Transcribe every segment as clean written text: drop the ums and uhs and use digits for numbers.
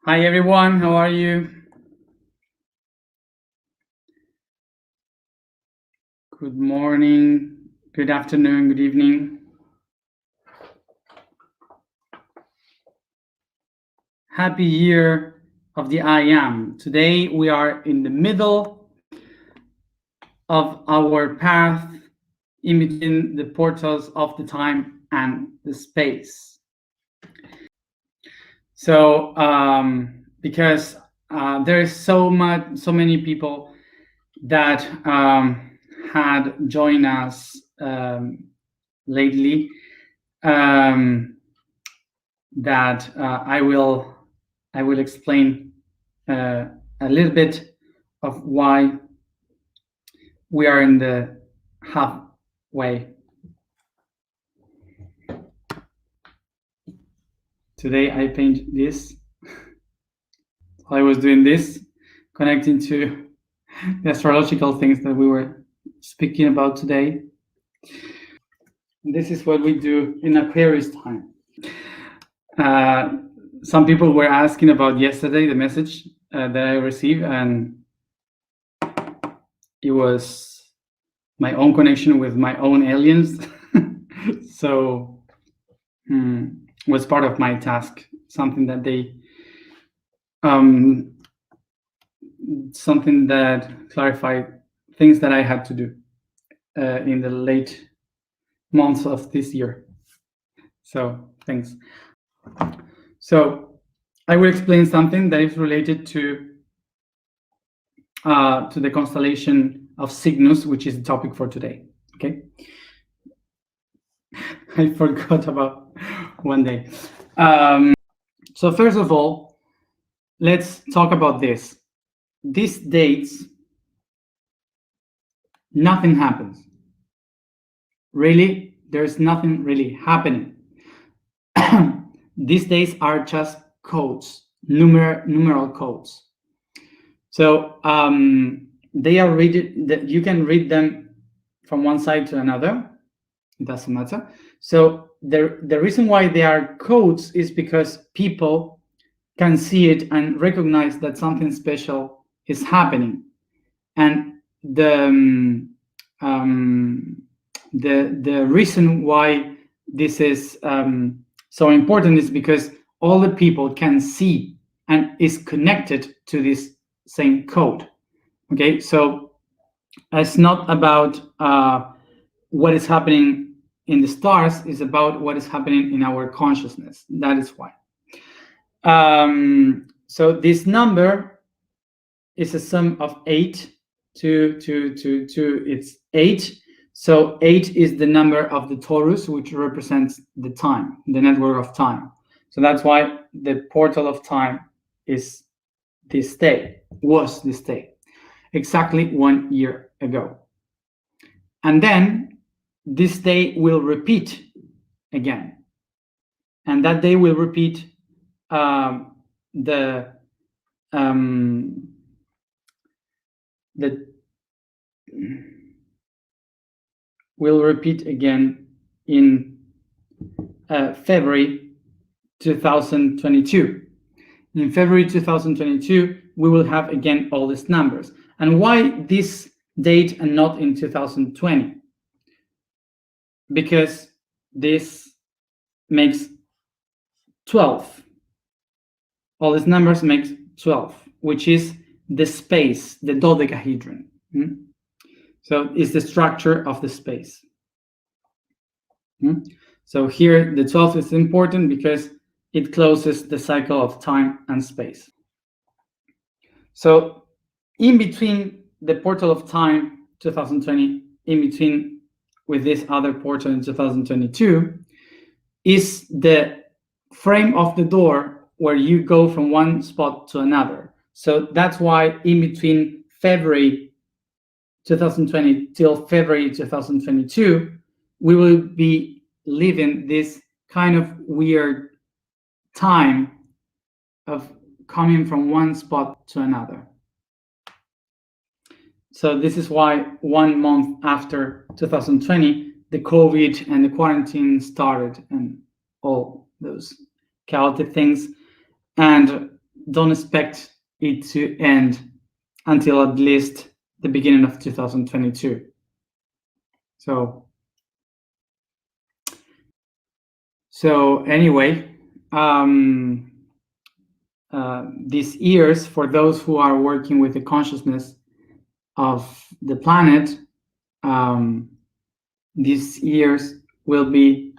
Hi everyone, how are you? Good morning, good afternoon, good evening. Happy year of the I Am. Today we are in the middle of our path in between the portals of the time and the space. So, because there is so many people that had joined us lately, that I will explain a little bit of why we are in the halfway. Today I paint this. I was doing this, connecting to the astrological things that we were speaking about today. This is what we do in Aquarius time. Some people were asking about yesterday, the message that I received, and it was my own connection with my own aliens. So was part of my task, something that something that clarified things that I had to do in the late months of this year. So thanks. So I will explain something that is related to the constellation of Cygnus, which is the topic for today. Okay. I forgot about one day. So first of all, let's talk about this. These dates, nothing happens. Really, there's nothing really happening. These days are just codes, numeral codes. So they are you can read them from one side to another. It doesn't matter. So the reason why they are codes is because people can see it and recognize that something special is happening. And the reason why this is so important is because all the people can see and is connected to this same code. Okay, so it's not about what is happening in the stars, it's about what is happening in our consciousness. That is why. So this number is a sum of 8 to it's 8. So 8 is the number of the Taurus, which represents the time, the network of time. So that's why the portal of time is this day, was this day, exactly 1 year ago. And then this day will repeat again. And that day will repeat will repeat again in February 2022. In February 2022, we will have again all these numbers. And why this date and not in 2020? Because this makes 12. All these numbers make 12, which is the space, the dodecahedron. So it's the structure of the space. So here the 12 is important because it closes the cycle of time and space. So in between the portal of time 2020, in between with this other portal in 2022, is the frame of the door where you go from one spot to another. So that's why in between February 2020 till February 2022, we will be living this kind of weird time of coming from one spot to another. So this is why 1 month after 2020, the COVID and the quarantine started and all those chaotic things. And don't expect it to end until at least the beginning of 2022. So anyway, these years, for those who are working with the consciousness of the planet, these years will be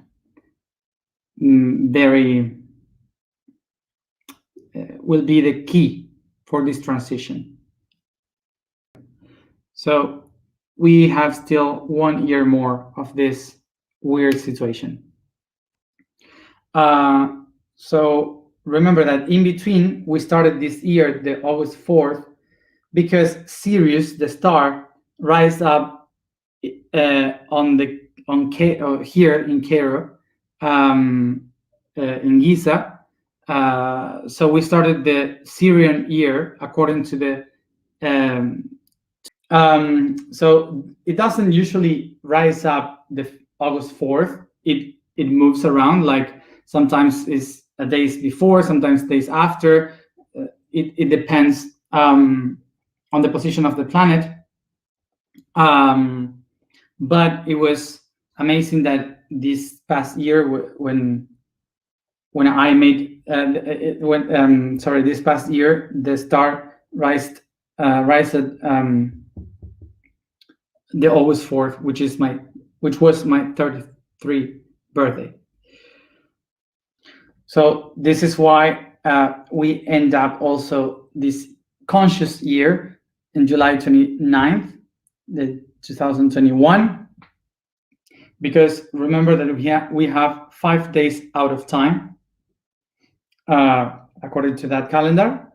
will be the key for this transition. So we have still 1 year more of this weird situation. So remember that in between, we started this year, the August 4th, because Sirius, the star, rise up here in Cairo, in Giza. So we started the Syrian year according to the so it doesn't usually rise up the August 4th. It moves around, like sometimes is a days before, sometimes days after. It depends on the position of the planet. But it was amazing that this past year, when I made this past year, the star rised the August 4th, which was my 33rd birthday. So this is why we end up also this conscious year in July 29th, the 2021, because remember that we have 5 days out of time according to that calendar.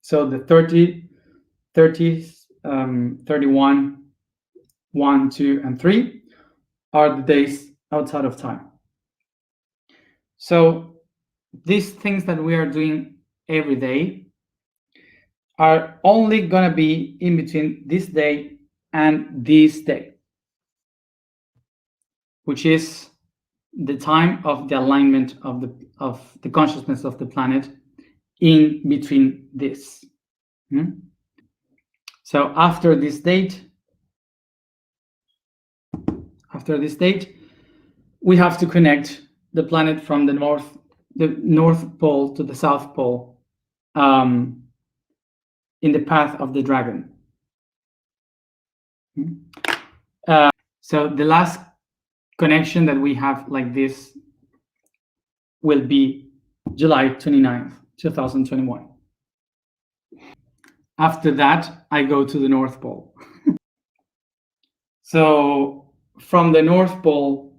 So the 30, 31, 1, 2, and 3 are the days outside of time. So these things that we are doing every day are only gonna be in between this day and this day, which is the time of the alignment of the consciousness of the planet in between this. So after this date, we have to connect the planet from the North Pole to the South Pole in the path of the dragon. So the last connection that we have like this will be July 29th, 2021. After that, I go to the North Pole. So from the North Pole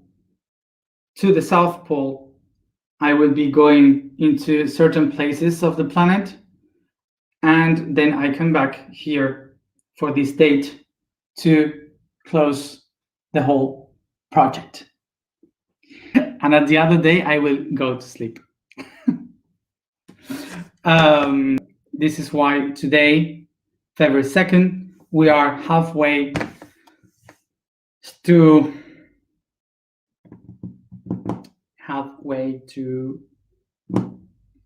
to the South Pole, I will be going into certain places of the planet, and then I come back here for this date to close the whole project. And at the other day, I will go to sleep. This is why today, February 2nd, we are halfway to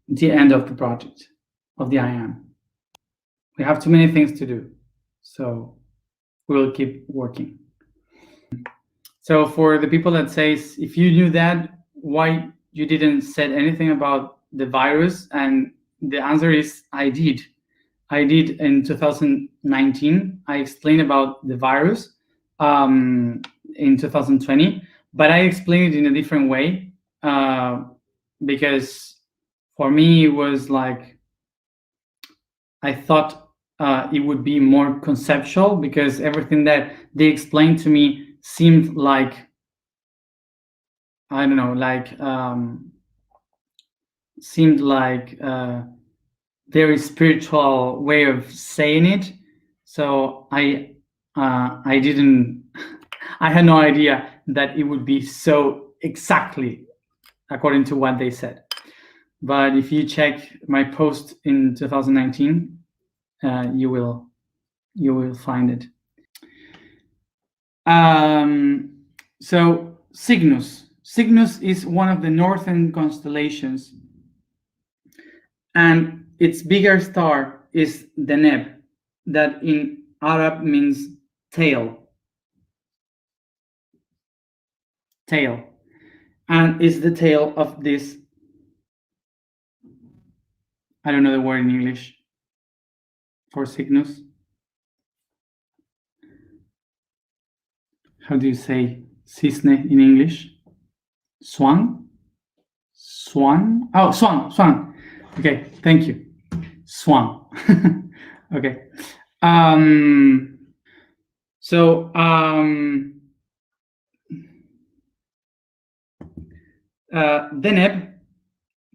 the end of the project of the I Am. We have too many things to do, so we will keep working. So for the people that says, if you knew that, why you didn't said anything about the virus? And the answer is I did in 2019. I explained about the virus in 2020, but I explained it in a different way because for me it was like I thought it would be more conceptual, because everything that they explained to me seemed like, I don't know, like seemed like a very spiritual way of saying it. So I didn't, I had no idea that it would be so exactly according to what they said. But if you check my post in 2019, you will find it. So Cygnus is one of the northern constellations, and its bigger star is Deneb, that in Arab means tail. Tail. And is the tail of this, I don't know the word in English for Cygnus. How do you say cisne in English? Swan? Swan? Oh, swan. Okay, thank you. Swan. Okay. So Deneb,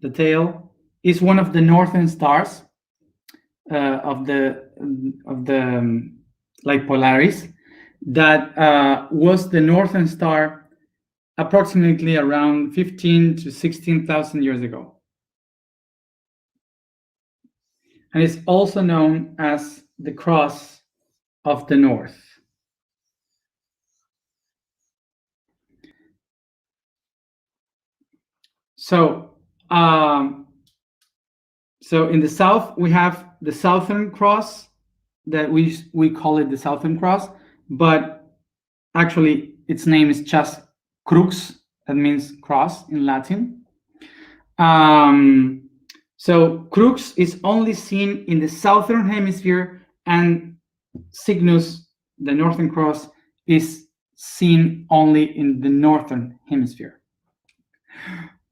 the tail, is one of the northern stars of the like Polaris, that was the northern star approximately around 15 to 16,000 years ago. And it's also known as the cross of the north. So, so in the south, we have the Southern Cross, that we call it the Southern Cross, but actually its name is just crux, that means cross in Latin. So crux is only seen in the southern hemisphere, and Cygnus, the northern cross, is seen only in the northern hemisphere.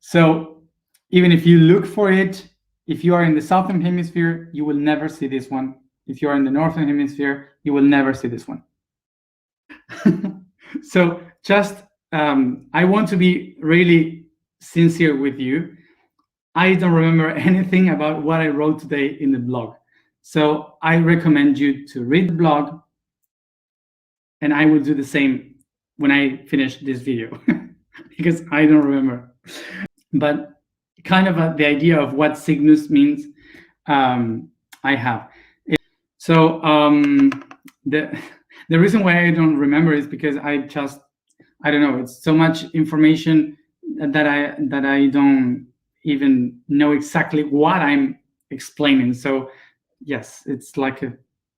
So even if you look for it, if you are in the southern hemisphere, you will never see this one. If you are in the northern hemisphere, you will never see this one. So just, I want to be really sincere with you. I don't remember anything about what I wrote today in the blog. So I recommend you to read the blog, and I will do the same when I finish this video because I don't remember. But kind of the idea of what Cygnus means, I have. So the reason why I don't remember is because I don't know, it's so much information that I don't even know exactly what I'm explaining. So yes, it's like a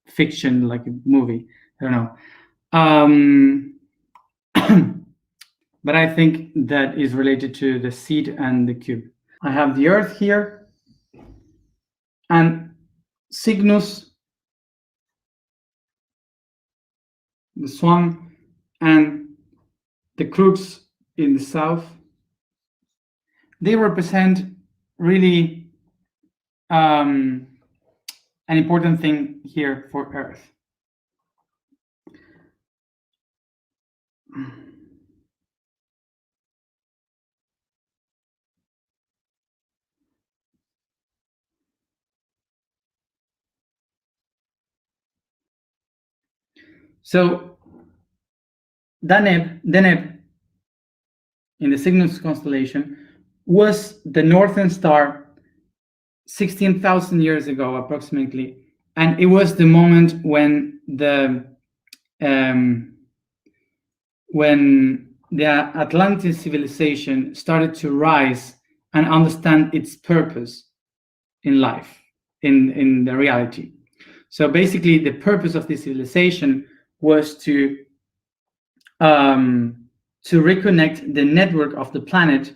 fiction, like a movie. I don't know. But I think that is related to the seed and the cube. I have the Earth here, and Cygnus, the Swan, and the crux in the south, they represent really an important thing here for Earth. So Deneb in the Cygnus constellation was the northern star 16,000 years ago, approximately, and it was the moment when the Atlantean civilization started to rise and understand its purpose in life, in the reality. So basically, the purpose of this civilization was to reconnect the network of the planet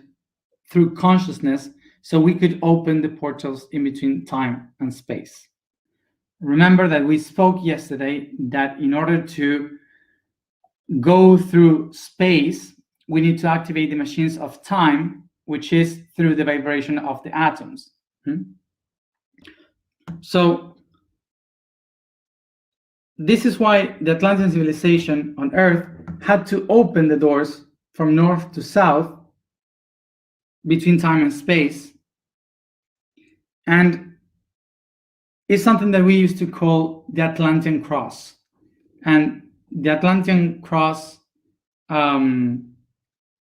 through consciousness, so we could open the portals in between time and space. Remember that we spoke yesterday that in order to go through space, we need to activate the machines of time, which is through the vibration of the atoms. So this is why the Atlantean civilization on Earth had to open the doors from north to south between time and space, and it's something that we used to call the Atlantean cross. And the Atlantean cross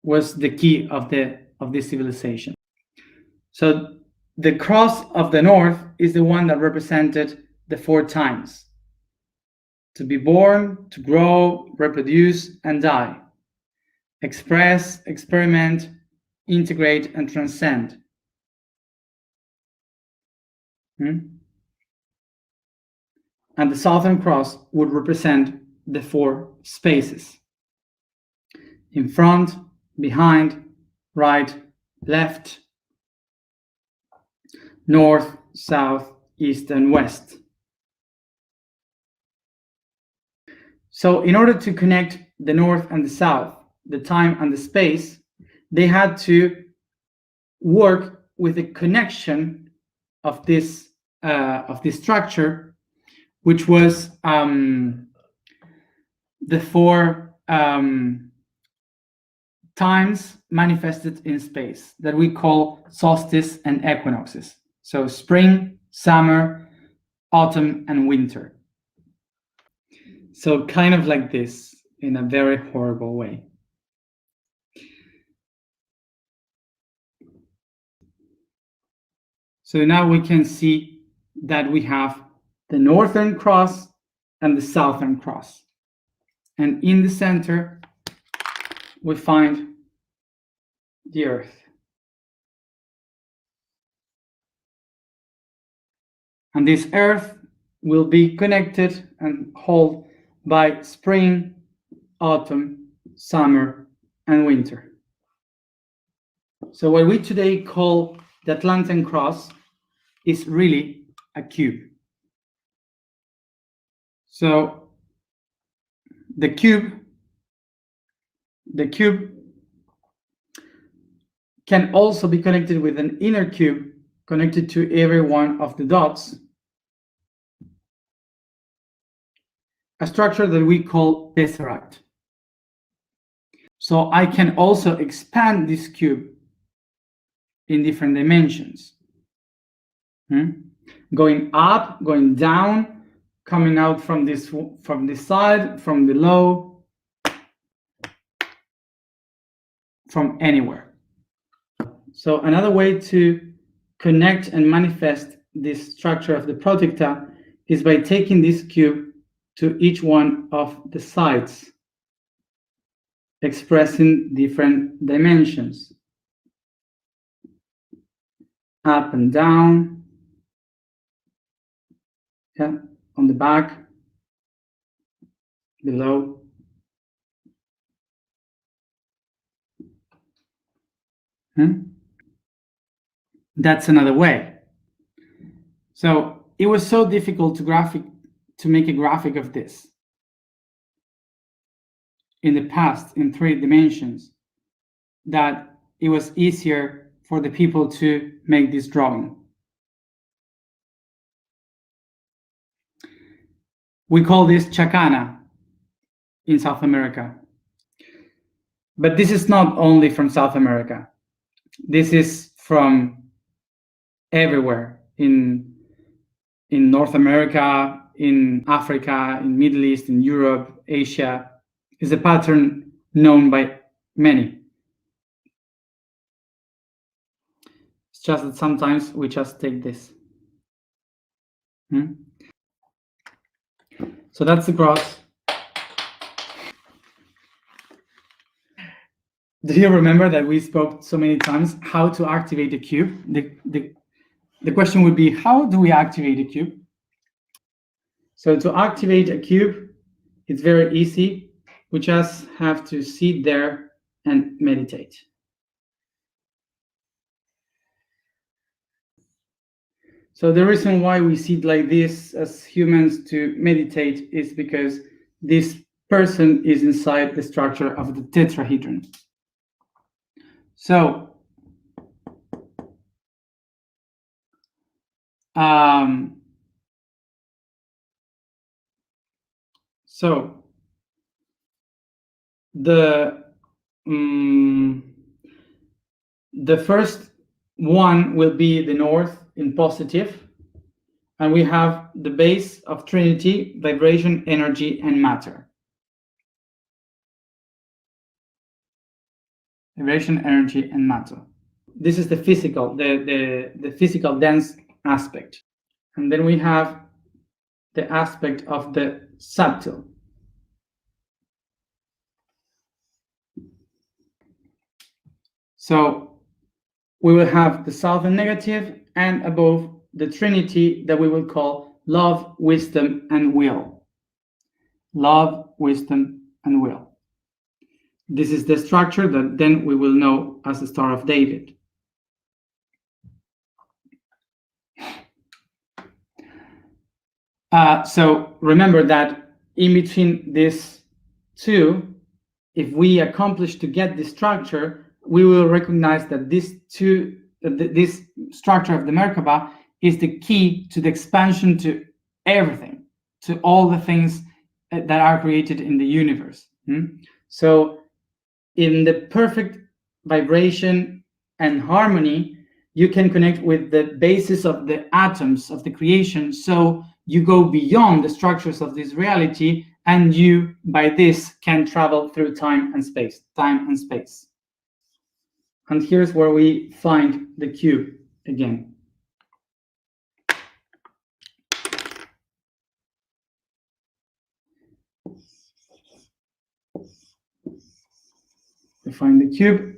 was the key of this civilization. So the cross of the north is the one that represented the 4 times: to be born, to grow, reproduce, and die. Express, experiment, integrate, and transcend. And the Southern Cross would represent the four spaces: in front, behind, right, left, north, south, east, and west. So in order to connect the north and the south, the time and the space, they had to work with the connection of this structure, which was the four times manifested in space that we call solstice and equinoxes. So spring, summer, autumn, and winter. So kind of like this, in a very horrible way. So now we can see that we have the Northern Cross and the Southern Cross. And in the center, we find the Earth. And this Earth will be connected and held by spring, autumn, summer, and winter. So what we today call the Atlantean Cross is really a cube. So the cube can also be connected with an inner cube connected to every one of the dots, a structure that we call tesseract. So I can also expand this cube in different dimensions. Going up, going down, coming out from this side, from below, from anywhere. So another way to connect and manifest this structure of the protecta is by taking this cube to each one of the sides, expressing different dimensions. Up and down, yeah, on the back, below. That's another way. So it was so difficult to make a graphic of this in the past in 3 dimensions that it was easier for the people to make this drawing. We call this chacana in South America. But this is not only from South America. This is from everywhere in North America, in Africa, in Middle East, in Europe, Asia. Is a pattern known by many. It's just that sometimes we just take this. So that's the cross. Do you remember that we spoke so many times how to activate a cube? The question would be, how do we activate a cube? So to activate a cube, it's very easy. We just have to sit there and meditate. So the reason why we sit like this as humans to meditate is because this person is inside the structure of the tetrahedron. So the first one will be the north in positive, and we have the base of Trinity, vibration, energy, and matter. Vibration, energy, and matter. This is the physical, the physical dense aspect. And then we have the aspect of the subtle. So we will have the southern negative and above the trinity that we will call love, wisdom, and will. Love, wisdom, and will. This is the structure that then we will know as the Star of David. So remember that in between these two, if we accomplish to get this structure, we will recognize that this structure of the Merkaba is the key to the expansion to everything, to all the things that are created in the universe. So in the perfect vibration and harmony, you can connect with the basis of the atoms of the creation. So you go beyond the structures of this reality, and you, by this, can travel through time and space. And here's where we find the cube again. We find the cube.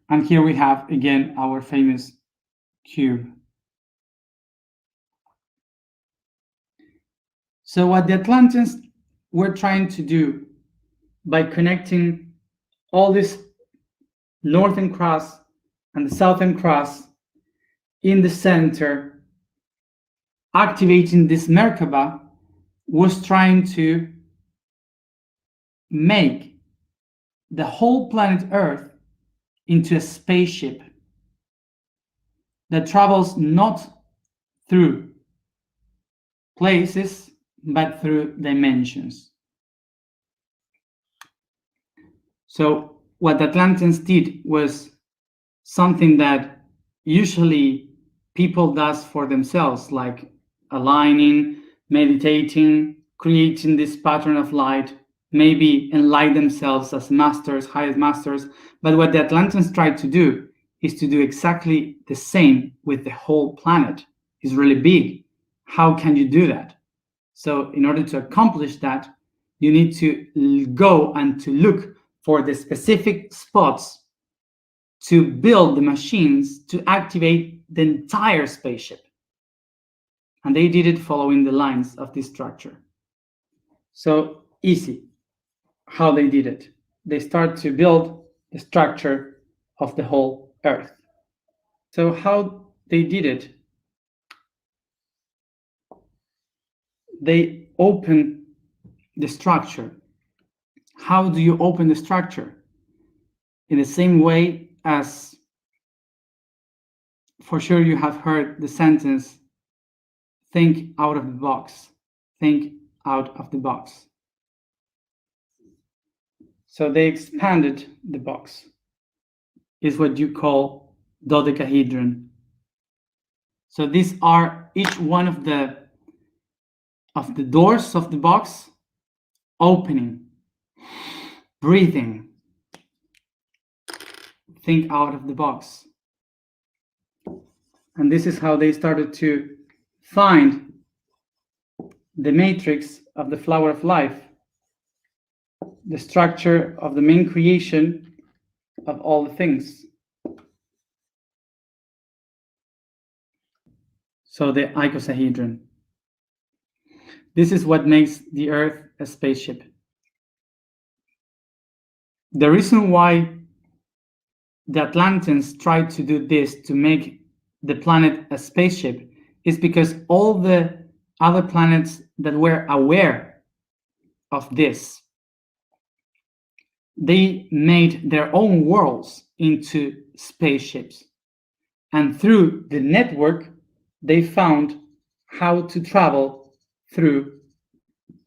And here we have again our famous cube. So what the Atlanteans were trying to do by connecting all this northern cross and the southern cross in the center, activating this Merkaba, was trying to make the whole planet Earth into a spaceship that travels not through places, but through dimensions. So what the Atlanteans did was something that usually people does for themselves, like aligning, meditating, creating this pattern of light, maybe enlighten themselves as masters, highest masters. But what the Atlanteans tried to do is to do exactly the same with the whole planet. It's really big. How can you do that? So in order to accomplish that, you need to go and to look for the specific spots to build the machines to activate the entire spaceship. And they did it following the lines of this structure. So easy how they did it. They start to build the structure of the whole Earth. So how they did it? They open the structure. How do you open the structure? In the same way as, for sure you have heard the sentence, think out of the box. Think out of the box. So they expanded the box. Is what you call dodecahedron. So these are each one of the doors of the box opening, breathing, think out of the box. And this is how they started to find the matrix of the flower of life, the structure of the main creation of all the things. So the icosahedron. This is what makes the Earth a spaceship. The reason why the Atlanteans tried to do this to make the planet a spaceship is because all the other planets that were aware of this, they made their own worlds into spaceships. And through the network, they found how to travel through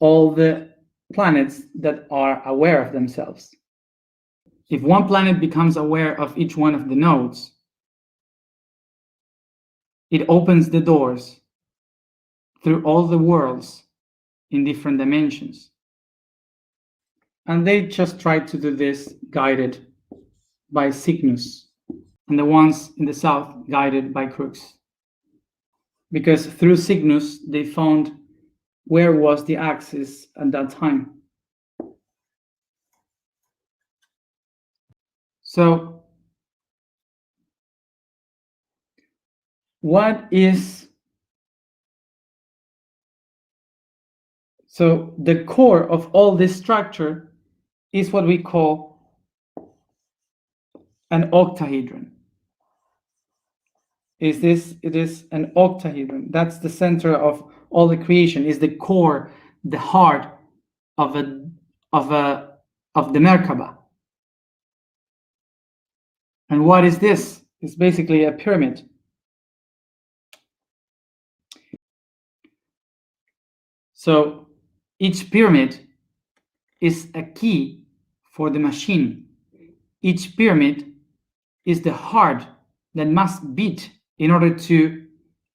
all the planets that are aware of themselves. If one planet becomes aware of each one of the nodes, it opens the doors through all the worlds in different dimensions. And they just tried to do this guided by Cygnus, and the ones in the south guided by Crux. because through Cygnus they found where was the axis at that time. So so the core of all this structure is what we call an octahedron. It is an octahedron. That's the center of all the creation, is the core, the heart of the Merkaba. And what is this? It's basically a pyramid. So each pyramid is a key for the machine. Each pyramid is the heart that must beat in order to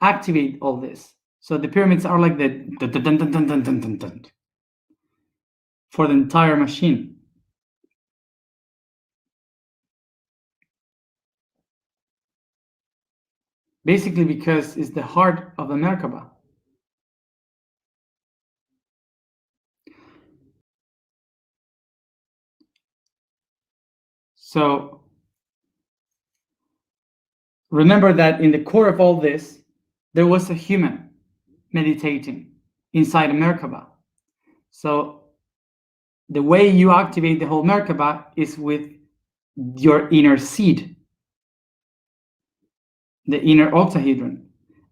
activate all this. So the pyramids are like the dun, dun, dun, dun, dun, dun, dun, dun, dun, for the entire machine. Basically because it's the heart of the Merkaba. So remember that in the core of all this, there was a human meditating inside a Merkaba. So the way you activate the whole Merkaba is with your inner seed, the inner octahedron.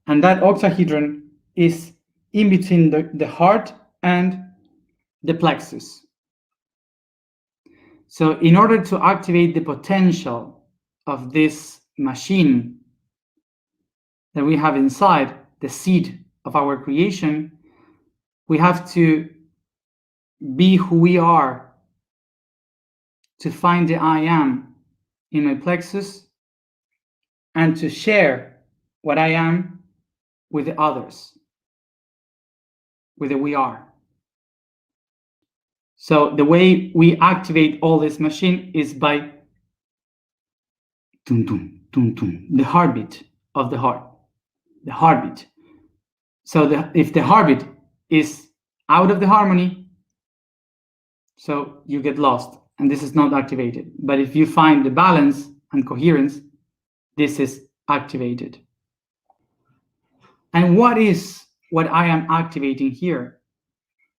And that octahedron is in between the heart and the plexus. So in order to activate the potential of this machine that we have inside, the seed of our creation, we have to be who we are, to find the I am in my plexus, and to share what I am with the others, with the we are. So the way we activate all this machine is by tum, tum, tum, tum, the heartbeat of the heart, the heartbeat. So if the heartbeat is out of the harmony, so you get lost and this is not activated. But if you find the balance and coherence, this is activated. And what I am activating here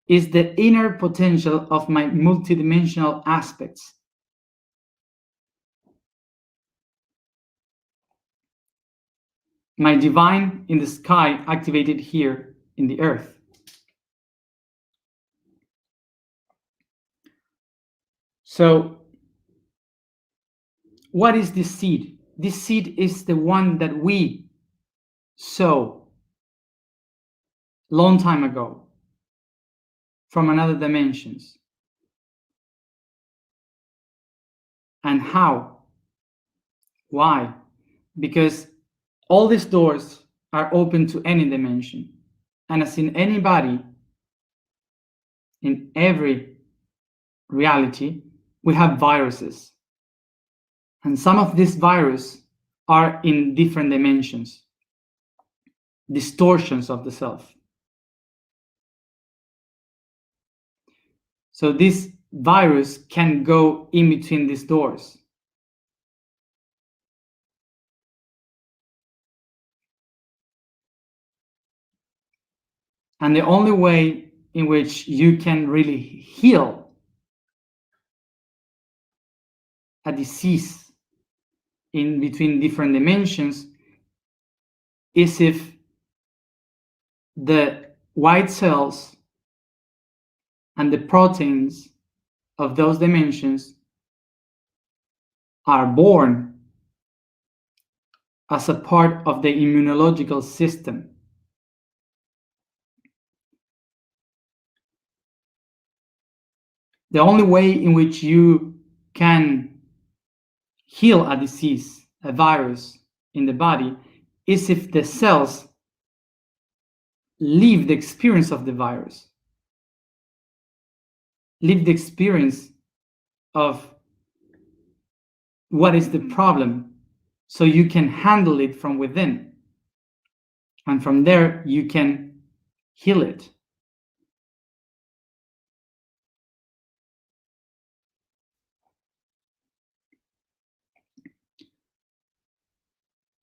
is the inner potential of my multidimensional aspects. My divine in the sky activated here in the earth. So what is this seed? This seed is the one that we sow long time ago from another dimensions. And how? Why? Because all these doors are open to any dimension. And as in anybody, in every reality, we have viruses. And some of these viruses are in different dimensions, distortions of the self. So this virus can go in between these doors. And the only way in which you can really heal a disease in between different dimensions is if the white cells and the proteins of those dimensions are born as a part of the immunological system. The only way in which you can heal a disease, a virus in the body, is if the cells live the experience of the virus, live the experience of what is the problem, so you can handle it from within. And from there, you can heal it.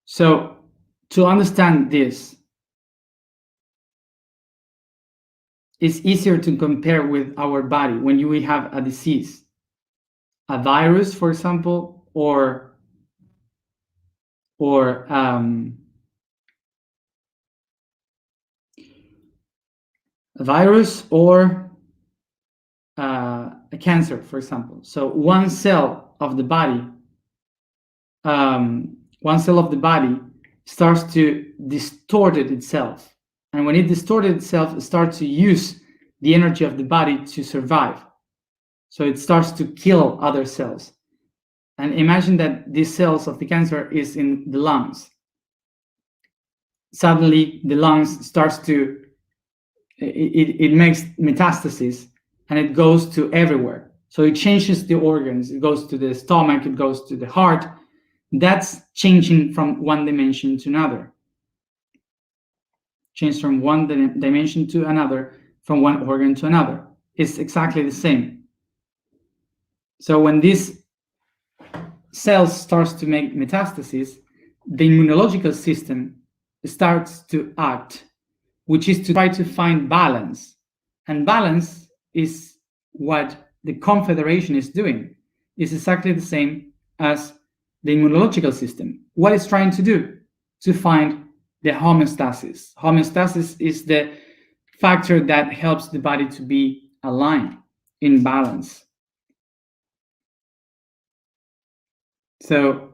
So to understand this, it's easier to compare with our body when we have a disease, a virus, for example, or a virus or a cancer, for example. So one cell of the body starts to distort itself. And when it distorted itself, it starts to use the energy of the body to survive. So it starts to kill other cells. And imagine that these cells of the cancer is in the lungs. Suddenly the lungs starts to, it makes metastasis and it goes to everywhere. So it changes the organs. It goes to the stomach, it goes to the heart. That's changing from one dimension to another. Change from one dimension to another, from one organ to another. It's exactly the same. So when this cells starts to make metastases, the immunological system starts to act, which is to try to find balance. And balance is what the confederation is doing. It's exactly the same as the immunological system. What it's trying to do? To find the homeostasis. Homeostasis is the factor that helps the body to be aligned, in balance. So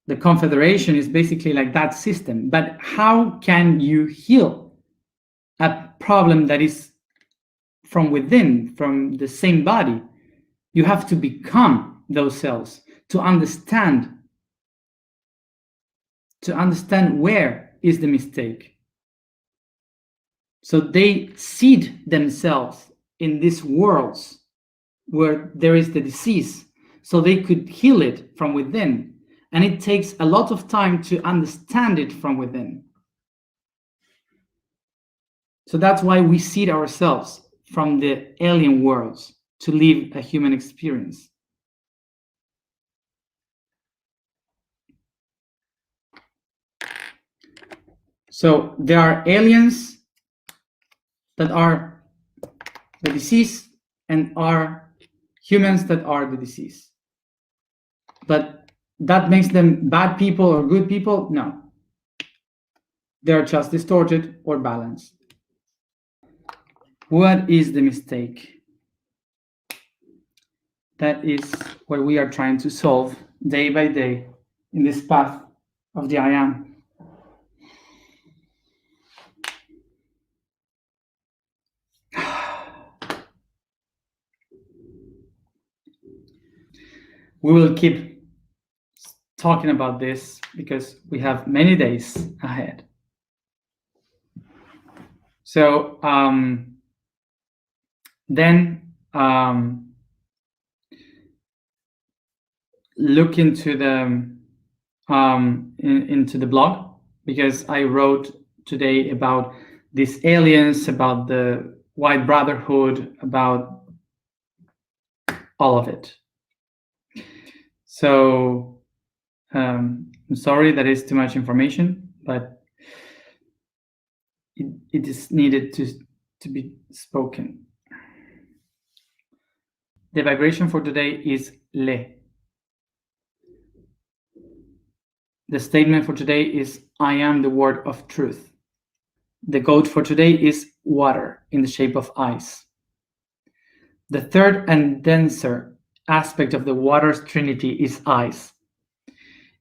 the confederation is basically like that system. But how can you heal a problem that is from within, from the same body? You have to become those cells to understand where is the mistake. So they seed themselves in these worlds where there is the disease, so they could heal it from within. And it takes a lot of time to understand it from within. So that's why we seed ourselves from the alien worlds to live a human experience. So there are aliens that are the disease and are humans that are the disease. But that makes them bad people or good people? No. They're just distorted or balanced. What is the mistake? That is what we are trying to solve day by day in this path of the I Am. We will keep talking about this because we have many days ahead. So then look into the blog, because I wrote today about these aliens, about the White Brotherhood, about all of it. So I'm sorry that is too much information, but it is needed to be spoken. The vibration for today is Le. The statement for today is I am the word of truth. The code for today is water in the shape of ice. The third and denser aspect of the water's trinity is ice.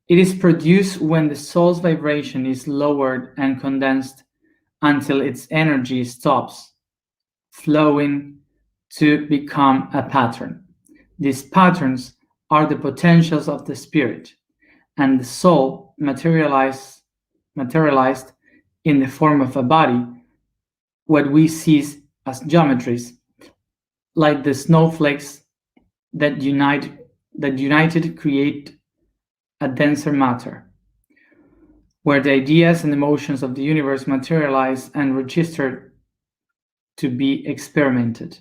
It is produced when the soul's vibration is lowered and condensed until its energy stops flowing to become a pattern. These patterns are the potentials of the spirit, and the soul materialized in the form of a body, what we see as geometries, like the snowflakes that united create a denser matter. where the ideas and emotions of the universe materialize and registered to be experimented.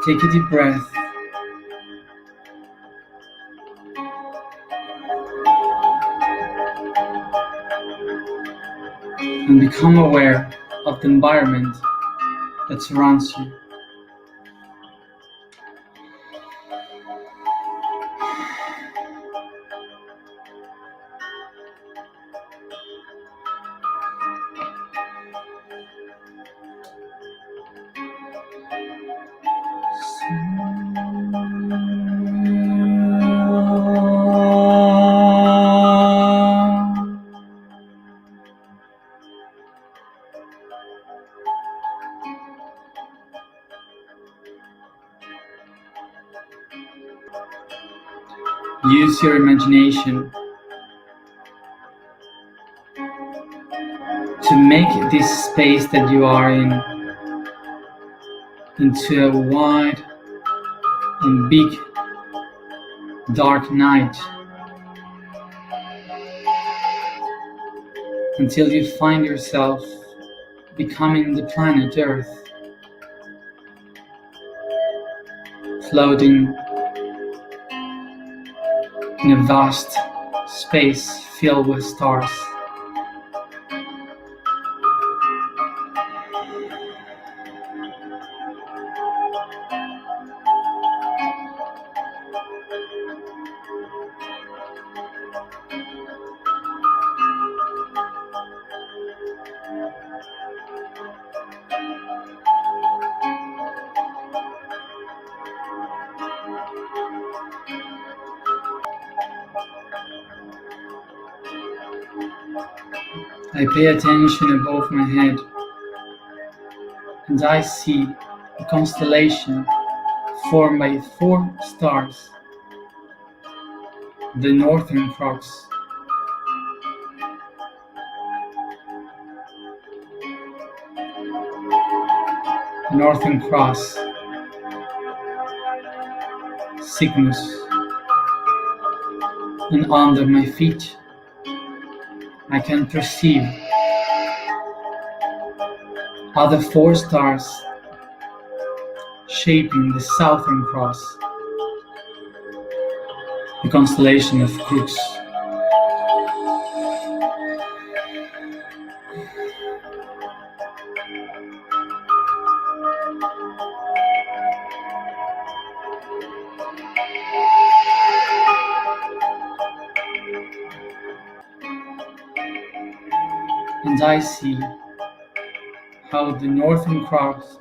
Take a deep breath and become aware of the environment that surrounds you. Use your imagination to make this space that you are in into a wide and big dark night until you find yourself becoming the planet Earth, floating in a vast space filled with stars. I pay attention above my head and I see a constellation formed by 4 stars, the Northern Cross. Northern Cross, Cygnus, and under my feet I can perceive other 4 stars shaping the Southern Cross, the constellation of Crux. And I see how the Northern Cross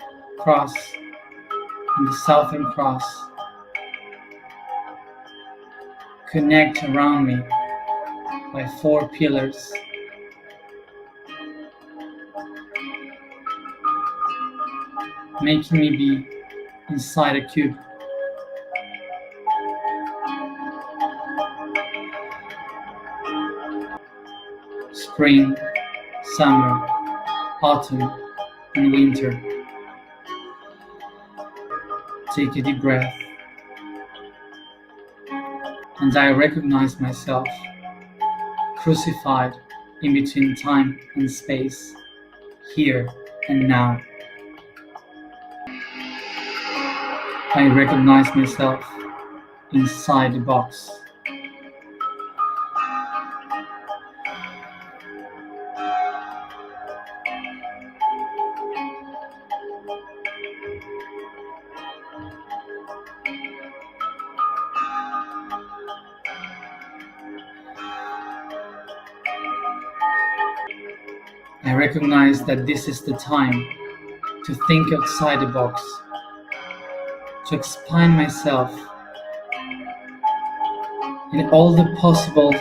and the Southern Cross connect around me by 4 pillars. making me be inside a cube. Spring, summer, autumn, and winter. Take a deep breath, and I recognize myself crucified in between time and space, here and now. I recognize myself inside the box. I recognize that this is the time to think outside the box, to expand myself in all the possible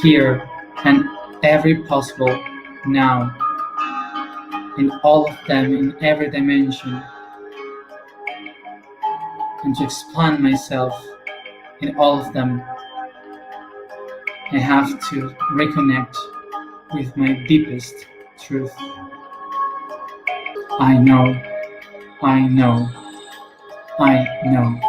here and every possible now, in all of them, in every dimension, and to expand myself in all of them. I have to reconnect with my deepest truth. I know, I know, I know.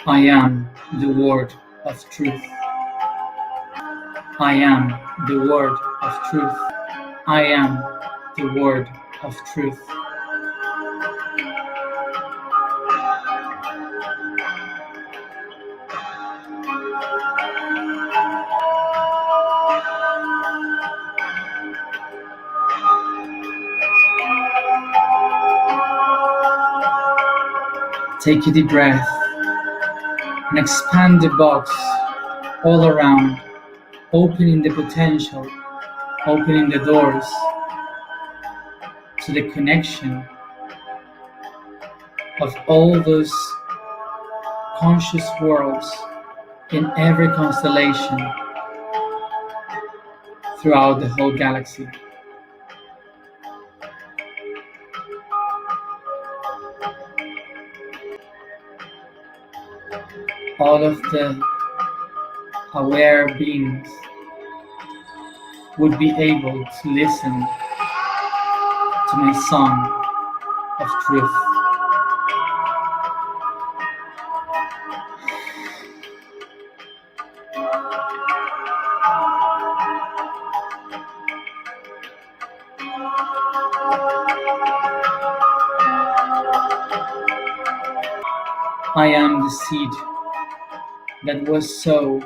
I am the word of truth. I am the word of truth. I am the word of truth. Take a deep breath and expand the box all around, opening the potential, opening the doors to the connection of all those conscious worlds in every constellation throughout the whole galaxy. All of the aware beings would be able to listen to my song of truth. I am the seed that was so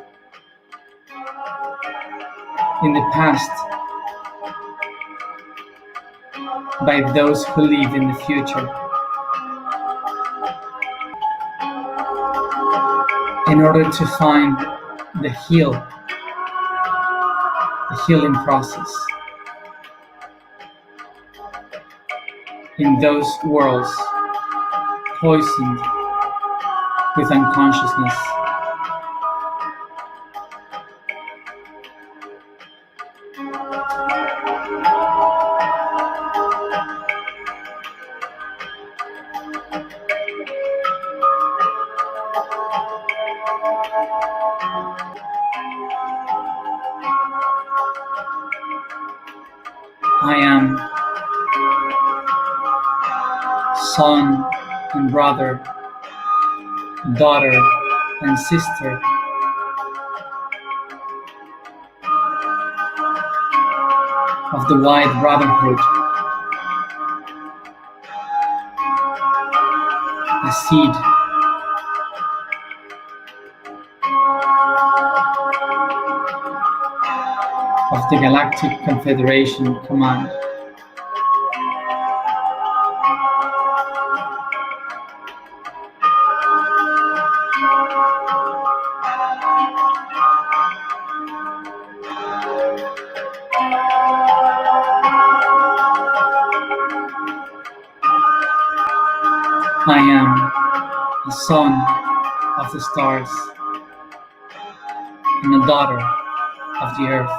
in the past by those who live in the future, in order to find the healing process in those worlds poisoned with unconsciousness. I am son and brother, daughter and sister of the White Brotherhood, a seed of the Galactic Confederation Command. I am a son of the stars and a daughter of the earth.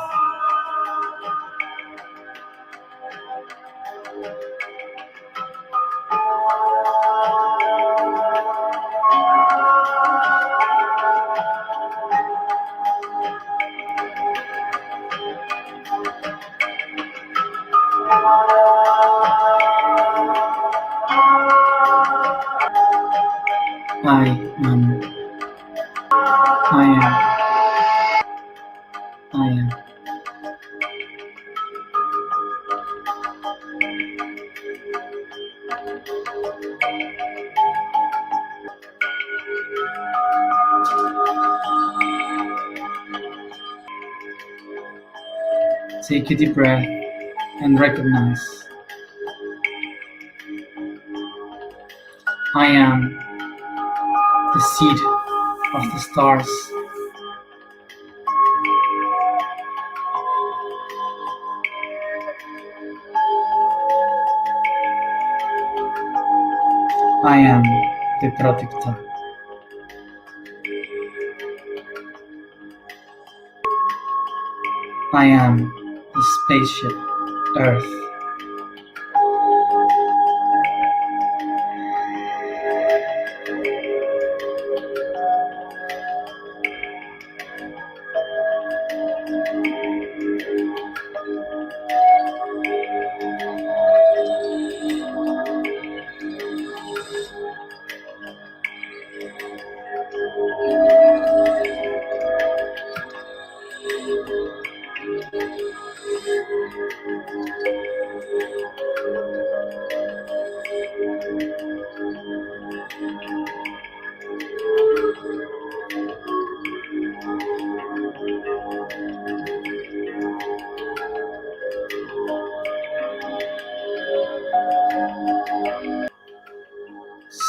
I am. I am. I am. Take a deep breath and recognize I am the seed of the stars. I am the protector. I am the spaceship Earth.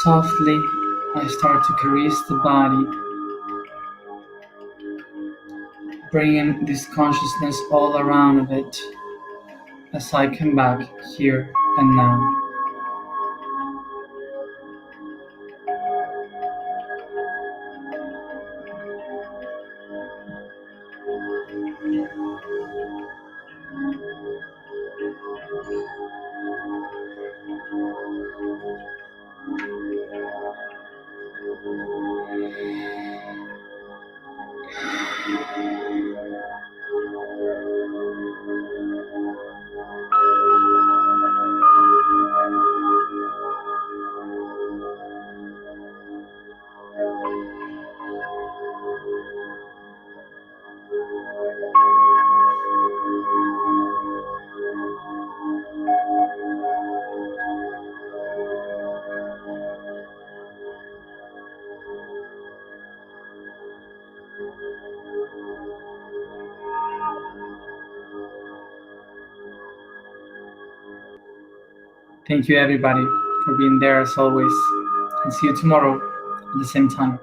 Softly, I start to caress the body, bringing this consciousness all around of it as I come back here and now. Thank you, everybody, for being there as always. And see you tomorrow at the same time.